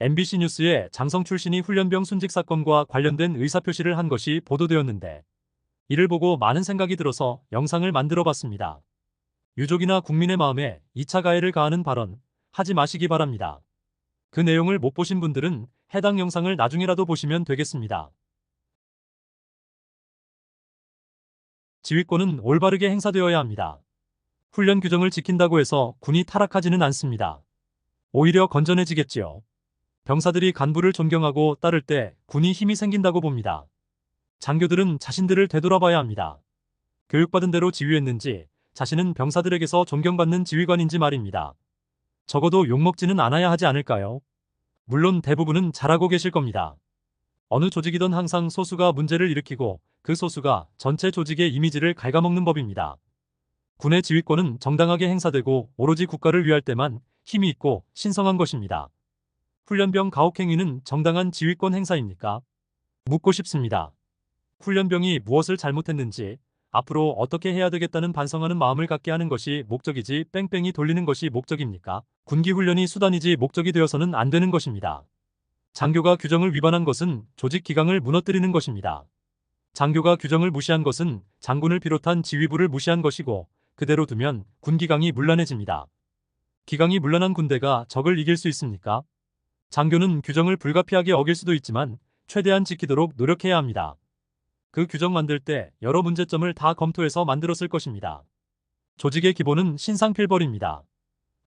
MBC 뉴스에 장성 출신이 훈련병 순직 사건과 관련된 의사표시를 한 것이 보도되었는데 이를 보고 많은 생각이 들어서 영상을 만들어 봤습니다. 유족이나 국민의 마음에 2차 가해를 가하는 발언 하지 마시기 바랍니다. 그 내용을 못 보신 분들은 해당 영상을 나중에라도 보시면 되겠습니다. 지휘권은 올바르게 행사되어야 합니다. 훈련 규정을 지킨다고 해서 군이 타락하지는 않습니다. 오히려 건전해지겠지요. 병사들이 간부를 존경하고 따를 때 군이 힘이 생긴다고 봅니다. 장교들은 자신들을 되돌아봐야 합니다. 교육받은 대로 지휘했는지, 자신은 병사들에게서 존경받는 지휘관인지 말입니다. 적어도 욕먹지는 않아야 하지 않을까요? 물론 대부분은 잘하고 계실 겁니다. 어느 조직이든 항상 소수가 문제를 일으키고 그 소수가 전체 조직의 이미지를 갉아먹는 법입니다. 군의 지휘권은 정당하게 행사되고 오로지 국가를 위할 때만 힘이 있고 신성한 것입니다. 훈련병 가혹행위는 정당한 지휘권 행사입니까? 묻고 싶습니다. 훈련병이 무엇을 잘못했는지, 앞으로 어떻게 해야 되겠다는 반성하는 마음을 갖게 하는 것이 목적이지 뺑뺑이 돌리는 것이 목적입니까? 군기훈련이 수단이지 목적이 되어서는 안 되는 것입니다. 장교가 규정을 위반한 것은 조직 기강을 무너뜨리는 것입니다. 장교가 규정을 무시한 것은 장군을 비롯한 지휘부를 무시한 것이고 그대로 두면 군기강이 문란해집니다. 기강이 문란한 군대가 적을 이길 수 있습니까? 장교는 규정을 불가피하게 어길 수도 있지만 최대한 지키도록 노력해야 합니다. 그 규정 만들 때 여러 문제점을 다 검토해서 만들었을 것입니다. 조직의 기본은 신상필벌입니다.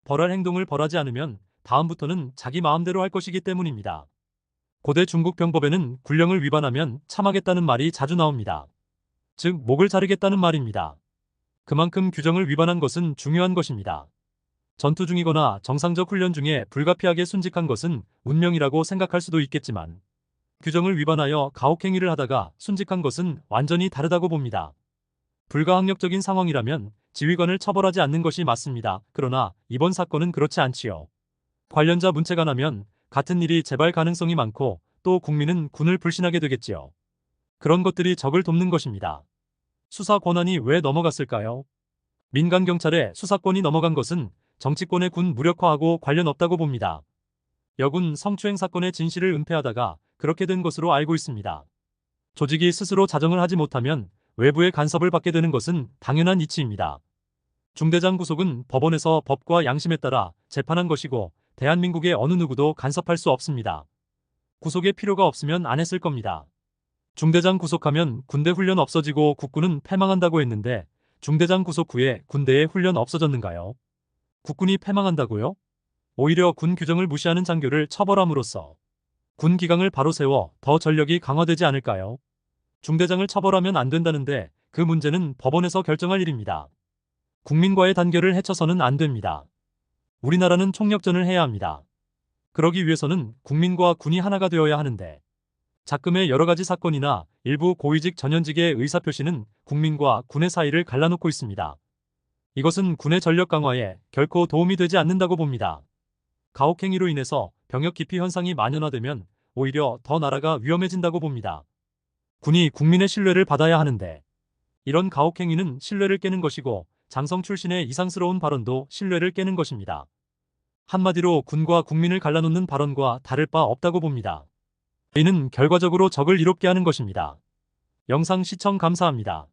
벌할 행동을 벌하지 않으면 다음부터는 자기 마음대로 할 것이기 때문입니다. 고대 중국 병법에는 군령을 위반하면 참하겠다는 말이 자주 나옵니다. 즉 목을 자르겠다는 말입니다. 그만큼 규정을 위반한 것은 중요한 것입니다. 전투 중이거나 정상적 훈련 중에 불가피하게 순직한 것은 운명이라고 생각할 수도 있겠지만 규정을 위반하여 가혹행위를 하다가 순직한 것은 완전히 다르다고 봅니다. 불가항력적인 상황이라면 지휘관을 처벌하지 않는 것이 맞습니다. 그러나 이번 사건은 그렇지 않지요. 관련자 문체가 나면 같은 일이 재발 가능성이 많고 또 국민은 군을 불신하게 되겠지요. 그런 것들이 적을 돕는 것입니다. 수사 권한이 왜 넘어갔을까요? 민간 경찰에 수사권이 넘어간 것은 정치권의 군 무력화하고 관련 없다고 봅니다. 여군 성추행 사건의 진실을 은폐하다가 그렇게 된 것으로 알고 있습니다. 조직이 스스로 자정을 하지 못하면 외부의 간섭을 받게 되는 것은 당연한 이치입니다. 중대장 구속은 법원에서 법과 양심에 따라 재판한 것이고 대한민국의 어느 누구도 간섭할 수 없습니다. 구속의 필요가 없으면 안 했을 겁니다. 중대장 구속하면 군대 훈련 없어지고 국군은 패망한다고 했는데 중대장 구속 후에 군대에 훈련 없어졌는가요? 국군이 패망한다고요? 오히려 군 규정을 무시하는 장교를 처벌함으로써 군 기강을 바로 세워 더 전력이 강화되지 않을까요? 중대장을 처벌하면 안 된다는데 그 문제는 법원에서 결정할 일입니다. 국민과의 단결을 해쳐서는 안 됩니다. 우리나라는 총력전을 해야 합니다. 그러기 위해서는 국민과 군이 하나가 되어야 하는데 작금의 여러 가지 사건이나 일부 고위직 전현직의 의사표시는 국민과 군의 사이를 갈라놓고 있습니다. 이것은 군의 전력 강화에 결코 도움이 되지 않는다고 봅니다. 가혹행위로 인해서 병역 기피 현상이 만연화되면 오히려 더 나라가 위험해진다고 봅니다. 군이 국민의 신뢰를 받아야 하는데 이런 가혹행위는 신뢰를 깨는 것이고 장성 출신의 이상스러운 발언도 신뢰를 깨는 것입니다. 한마디로 군과 국민을 갈라놓는 발언과 다를 바 없다고 봅니다. 이는 결과적으로 적을 이롭게 하는 것입니다. 영상 시청 감사합니다.